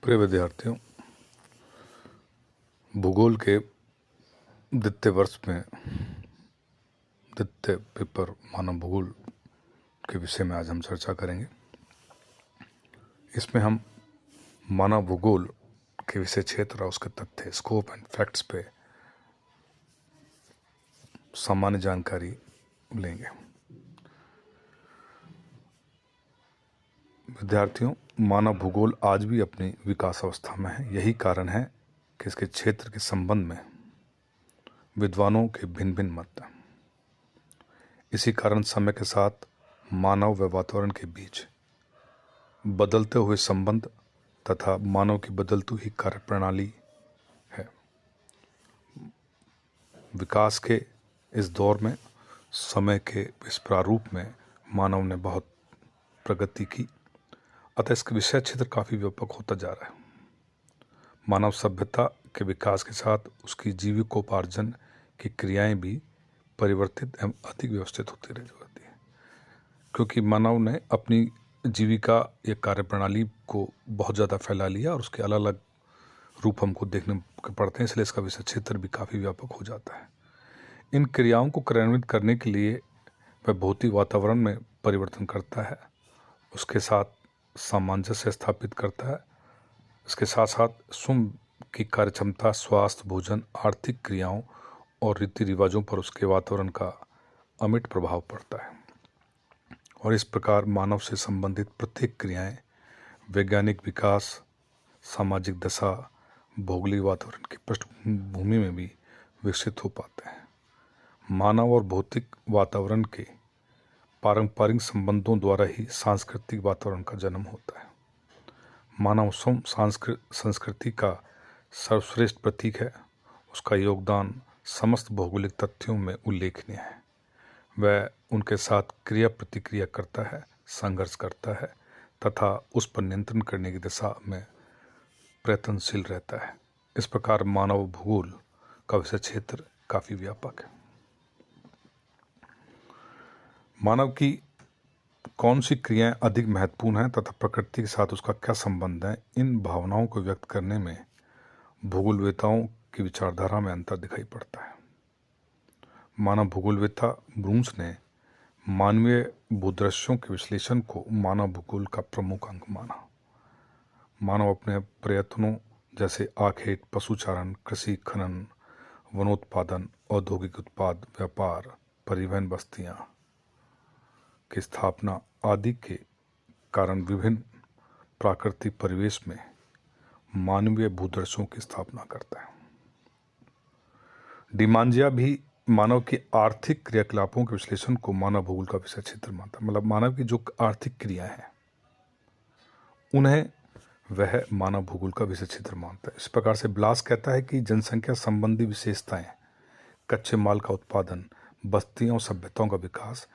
प्रिय विद्यार्थियों, भूगोल के द्वितीय वर्ष में द्वितीय पेपर मानव भूगोल के विषय में आज हम चर्चा करेंगे। इसमें हम मानव भूगोल के विषय क्षेत्र और उसके तथ्य, स्कोप एंड फैक्ट्स पे सामान्य जानकारी लेंगे। विद्यार्थियों, मानव भूगोल आज भी अपनी विकास अवस्था में है। यही कारण है कि इसके क्षेत्र के संबंध में विद्वानों के भिन्न भिन्न मत हैं। इसी कारण समय के साथ मानव व वातावरण के बीच बदलते हुए संबंध तथा मानव की बदलती हुई कार्यप्रणाली है। विकास के इस दौर में समय के इस प्रारूप में मानव ने बहुत प्रगति की, अतः इसका विषय क्षेत्र काफ़ी व्यापक होता जा रहा है। मानव सभ्यता के विकास के साथ उसकी जीविकोपार्जन की क्रियाएं भी परिवर्तित एवं अधिक व्यवस्थित होती रह जाती है, क्योंकि मानव ने अपनी जीविका या कार्यप्रणाली को बहुत ज़्यादा फैला लिया और उसके अलग अलग रूप हमको देखने को पड़ते हैं, इसलिए इसका विषय क्षेत्र भी काफ़ी व्यापक हो जाता है। इन क्रियाओं को क्रियान्वित करने के लिए वह भौतिक वातावरण में परिवर्तन करता है, उसके साथ सामंजस्य स्थापित करता है। इसके साथ साथ स्वयं की कार्यक्षमता, स्वास्थ्य, भोजन, आर्थिक क्रियाओं और रीति रिवाजों पर उसके वातावरण का अमिट प्रभाव पड़ता है। और इस प्रकार मानव से संबंधित प्रत्येक क्रियाएं वैज्ञानिक विकास, सामाजिक दशा, भौगोलिक वातावरण की पृष्ठभूमि में भी विकसित हो पाते हैं। मानव और भौतिक वातावरण के पारंपरिक संबंधों द्वारा ही सांस्कृतिक वातावरण का जन्म होता है। मानव स्वयं संस्कृति का सर्वश्रेष्ठ प्रतीक है। उसका योगदान समस्त भौगोलिक तथ्यों में उल्लेखनीय है। वह उनके साथ क्रिया प्रतिक्रिया करता है, संघर्ष करता है तथा उस पर नियंत्रण करने की दिशा में प्रयत्नशील रहता है। इस प्रकार मानव भूगोल का विषय क्षेत्र काफ़ी व्यापक है। मानव की कौन सी क्रियाएं अधिक महत्वपूर्ण हैं तथा प्रकृति के साथ उसका क्या संबंध है, इन भावनाओं को व्यक्त करने में भूगोलवेताओं की विचारधारा में अंतर दिखाई पड़ता है। मानव भूगोलवेता ब्रून्स ने मानवीय भूदृश्यों के विश्लेषण को मानव भूगोल का प्रमुख अंग माना। मानव अपने प्रयत्नों जैसे आखेट, पशुचारण, कृषि, खनन, वनोत्पादन, औद्योगिक उत्पाद, व्यापार, परिवहन, बस्तियां की स्थापना आदि के कारण विभिन्न प्राकृतिक परिवेश में मानवीय भूदृश्यों की स्थापना करता है। डिमांजिया भी मानव के आर्थिक क्रियाकलापों के विश्लेषण को मानव भूगोल का विषय क्षेत्र मानता है। मतलब मानव की जो आर्थिक क्रिया है उन्हें वह मानव भूगोल का विषय क्षेत्र मानता है। इस प्रकार से ब्लास कहता है कि जनसंख्या संबंधी विशेषताएं, कच्चे माल का उत्पादन, बस्तियों और सभ्यताओं का विकास,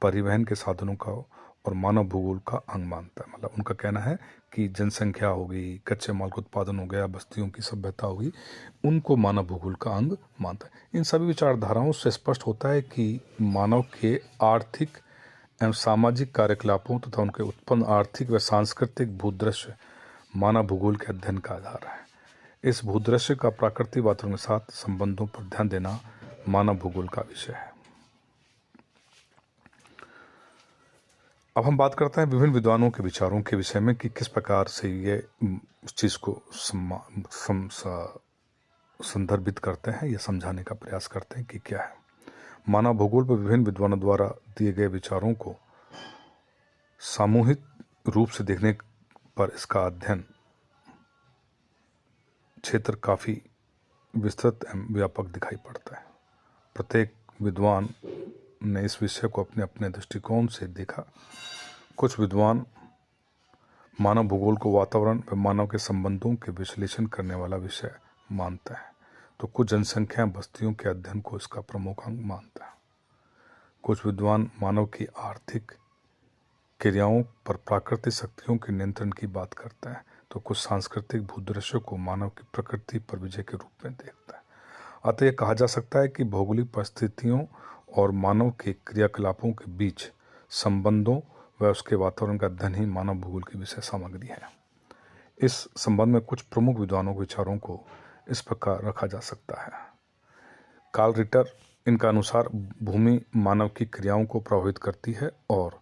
परिवहन के साधनों का और मानव भूगोल का अंग मानता है। मतलब उनका कहना है कि जनसंख्या हो गई, कच्चे माल का उत्पादन हो गया, बस्तियों की सभ्यता हो गई, उनको मानव भूगोल का अंग मानता है। इन सभी विचारधाराओं से स्पष्ट होता है कि मानव के आर्थिक एवं सामाजिक कार्यकलापों तथा उनके उत्पन्न आर्थिक व सांस्कृतिक भूदृश्य मानव भूगोल के अध्ययन का आधार है। इस भूदृश्य का प्राकृतिक वातावरण के साथ संबंधों पर ध्यान देना मानव भूगोल का विषय है। अब हम बात करते हैं विभिन्न विद्वानों के विचारों के विषय में कि किस प्रकार से ये उस चीज़ को संदर्भित करते हैं या समझाने का प्रयास करते हैं कि क्या है। मानव भूगोल पर विभिन्न विद्वानों द्वारा दिए गए विचारों को सामूहिक रूप से देखने पर इसका अध्ययन क्षेत्र काफ़ी विस्तृत एवं व्यापक दिखाई पड़ता है। प्रत्येक विद्वान ने इस विषय को अपने अपने दृष्टिकोण से देखा। कुछ विद्वान मानव भूगोल को वातावरण व मानव के संबंधों के विश्लेषण करने वाला विषय मानता है, तो कुछ जनसंख्या बस्तियों के अध्ययन को इसका प्रमुख अंग मानता है। कुछ विद्वान मानव की आर्थिक क्रियाओं पर प्राकृतिक शक्तियों के नियंत्रण की बात करता है, तो कुछ सांस्कृतिक भूदृश्यों को मानव की प्रकृति पर विजय के रूप में देखता है। अतः यह कहा जा सकता है कि भौगोलिक परिस्थितियों और मानव के क्रियाकलापों के बीच संबंधों व उसके वातावरण का अध्ययन ही मानव भूगोल की विषय सामग्री है। इस संबंध में कुछ प्रमुख विद्वानों के विचारों को इस प्रकार रखा जा सकता है। कार्ल रिटर इनका अनुसार भूमि मानव की क्रियाओं को प्रभावित करती है और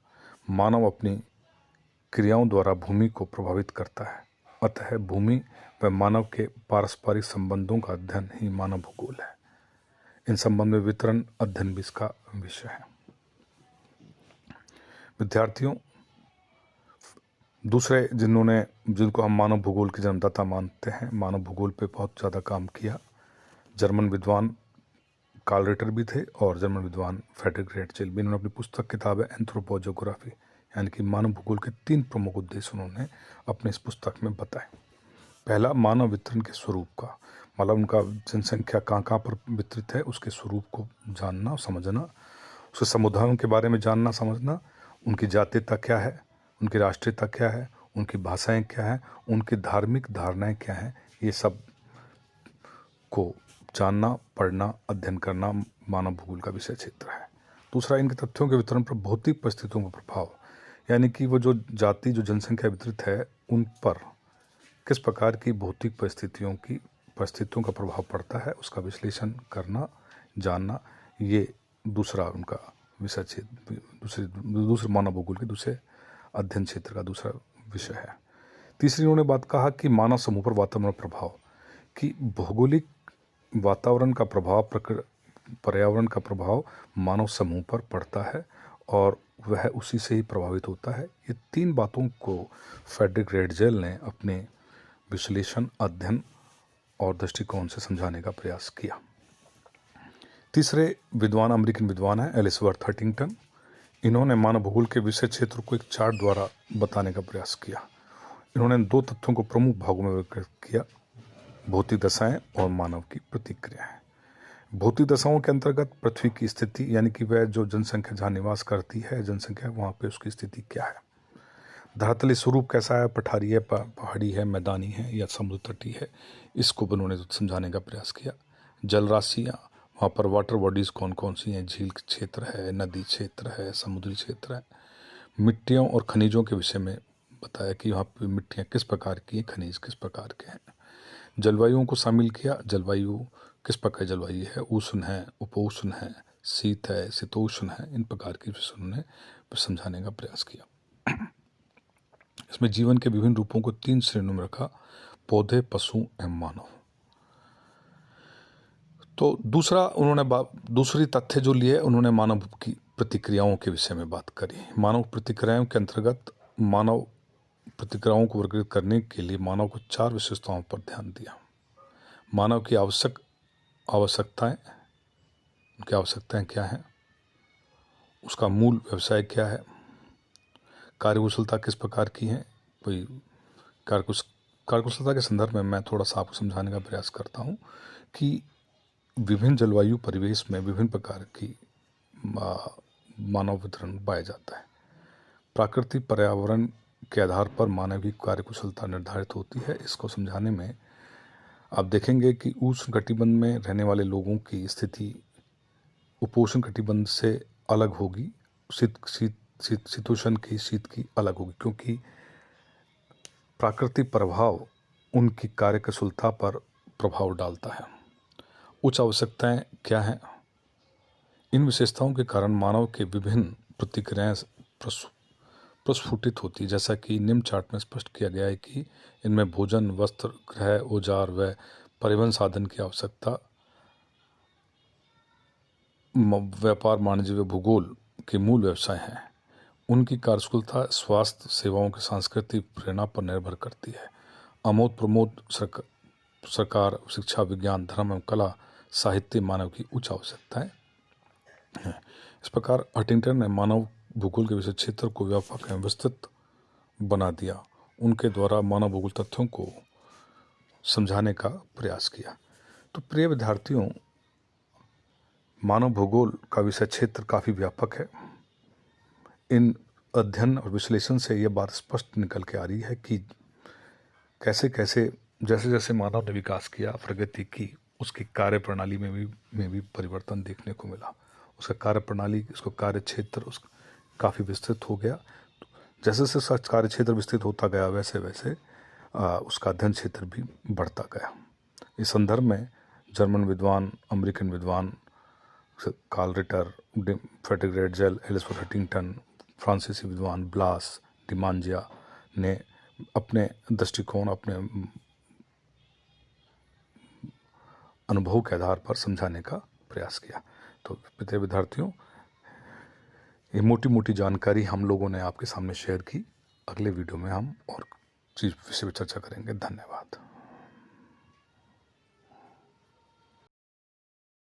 मानव अपनी क्रियाओं द्वारा भूमि को प्रभावित करता है। अतः भूमि व मानव के पारस्परिक संबंधों का अध्ययन ही मानव भूगोल है। इन संबंध में वितरण अध्ययन भी इसका विषय है। विद्यार्थियों, दूसरे जिनको हम मानव भूगोल के जन्मदाता मानते हैं, मानव भूगोल पे बहुत ज़्यादा काम किया, जर्मन विद्वान कार्ल रिटर भी थे और जर्मन विद्वान फ्रेडरिक रेटजेल भी। इन्होंने अपनी पुस्तक किताब है एंथ्रोपोजोग्राफी यानी कि मानव भूगोल के 3 प्रमुख उद्देश्य उन्होंने अपने इस पुस्तक में बताए। पहला, मानव वितरण के स्वरूप का, मतलब उनका जनसंख्या कहाँ पर वितरित है उसके स्वरूप को जानना और समझना, उसके समुदायों के बारे में जानना समझना, उनकी जातीयता क्या है, उनकी राष्ट्रीयता क्या है, उनकी भाषाएं क्या हैं, उनकी धार्मिक धारणाएं क्या हैं, ये सब को जानना, पढ़ना, अध्ययन करना मानव भूगोल का विषय क्षेत्र है। दूसरा, इनके तथ्यों के वितरण पर भौतिक परिस्थितियों का प्रभाव, यानी कि वो जो जाति जो जनसंख्या वितरित है उन पर किस प्रकार की भौतिक परिस्थितियों का प्रभाव पड़ता है, उसका विश्लेषण करना, जानना, ये दूसरा उनका विषय क्षेत्र, दूसरे मानव भूगोल के दूसरे अध्ययन क्षेत्र का दूसरा विषय है। तीसरी उन्होंने बात कहा कि मानव समूह पर वातावरण प्रभाव, कि भौगोलिक वातावरण का प्रभाव, पर्यावरण का प्रभाव मानव समूह पर पड़ता है और वह उसी से ही प्रभावित होता है। ये 3 बातों को फ्रेडरिक रेटजेल ने अपने विश्लेषण, अध्ययन और दृष्टिकोण से समझाने का प्रयास किया। तीसरे विद्वान अमेरिकन विद्वान हैं एलिसवर्थ हंटिंगटन। इन्होंने मानव भूगोल के विषय क्षेत्र को एक चार्ट द्वारा बताने का प्रयास किया। इन्होंने 2 तथ्यों को प्रमुख भागों में वर्गीकृत किया, भौतिक दशाएं और मानव की प्रतिक्रियाएं। भौतिक दशाओं के अंतर्गत पृथ्वी की स्थिति, यानी कि वह जो जनसंख्या जहाँ निवास करती है जनसंख्या, वहाँ पे उसकी स्थिति क्या है, धरातलीय स्वरूप कैसा है, पठारी है, पहाड़ी है, मैदानी है या समुद्र तटी है, इसको उन्होंने समझाने का प्रयास किया। जल राशियाँ, वहाँ पर वाटर बॉडीज़ कौन कौन सी हैं, झील क्षेत्र है, नदी क्षेत्र है, समुद्री क्षेत्र है। मिट्टियों और खनिजों के विषय में बताया कि वहाँ पर मिट्टियाँ किस प्रकार की हैं, खनिज किस प्रकार के हैं। जलवायुओं को शामिल किया, जलवायु किस प्रकार जलवायु है, उष्ण है, उपोष्ण है, शीत है, शीतोष्ण है, इन प्रकार की विषय उन्होंने समझाने का प्रयास किया। इसमें जीवन के विभिन्न रूपों को 3 श्रेणियों में रखा, पौधे, पशु एवं मानव। तो दूसरी तथ्य जो लिए उन्होंने मानव की प्रतिक्रियाओं के विषय में बात करी। मानव प्रतिक्रियाओं के अंतर्गत मानव प्रतिक्रियाओं को वर्गीकृत करने के लिए मानव को 4 विशेषताओं पर ध्यान दिया। मानव की आवश्यकताएं, उनकी आवश्यकताएं क्या हैं, उसका मूल व्यवसाय क्या है, कार्यकुशलता किस प्रकार की है। कोई कार्यकुशलता के संदर्भ में मैं थोड़ा सा आपको समझाने का प्रयास करता हूँ कि विभिन्न जलवायु परिवेश में विभिन्न प्रकार की मानव वितरण पाया जाता है। प्राकृतिक पर्यावरण के आधार पर मानव की कार्यकुशलता निर्धारित होती है। इसको समझाने में आप देखेंगे कि उष्ण कटिबंध में रहने वाले लोगों की स्थिति उपोष्ण कटिबंध से अलग होगी, शीतोष्ण की शीत की अलग होगी, क्योंकि प्राकृतिक प्रभाव उनकी कार्यकुशलता पर प्रभाव डालता है। उच्च आवश्यकताएं क्या हैं? इन विशेषताओं के कारण मानव के विभिन्न प्रतिक्रियाएं प्रस्फुटित होती, जैसा कि निम्न चार्ट में स्पष्ट किया गया है कि इनमें भोजन, वस्त्र, गृह, औजार व परिवहन साधन की आवश्यकता, व्यापार, वाणिज्य व भूगोल के मूल व्यवसाय हैं। उनकी कार्यकुशलता स्वास्थ्य सेवाओं की सांस्कृतिक प्रेरणा पर निर्भर करती है। आमोद प्रमोद, सरकार, शिक्षा, विज्ञान, धर्म एवं कला, साहित्य मानव की उच्च आवश्यकताएं हैं। इस प्रकार हंटिंगटन ने मानव भूगोल के विषय क्षेत्र को व्यापक एवं विस्तृत बना दिया। उनके द्वारा मानव भूगोल तथ्यों को समझाने का प्रयास किया। तो प्रिय विद्यार्थियों, मानव भूगोल का विषय क्षेत्र काफ़ी व्यापक है। इन अध्ययन और विश्लेषण से यह बात स्पष्ट निकल के आ रही है कि कैसे कैसे जैसे जैसे मानव ने विकास किया, प्रगति की, उसकी कार्य प्रणाली में भी परिवर्तन देखने को मिला। उसका कार्य प्रणाली, उसका कार्य क्षेत्र काफ़ी विस्तृत हो गया। जैसे जैसे कार्य क्षेत्र विस्तृत होता गया वैसे वैसे उसका अध्ययन क्षेत्र भी बढ़ता गया। इस संदर्भ में जर्मन विद्वान, अमेरिकन विद्वान Carl Ritter, Friedrich Ratzel, Elisabeth Huntington, फ्रांसीसी विद्वान ब्लास डिमांजिया ने अपने दृष्टिकोण, अपने अनुभव के आधार पर समझाने का प्रयास किया। तो प्रिय विद्यार्थियों, ये मोटी मोटी जानकारी हम लोगों ने आपके सामने शेयर की। अगले वीडियो में हम और चीज विषय पर चर्चा करेंगे। धन्यवाद।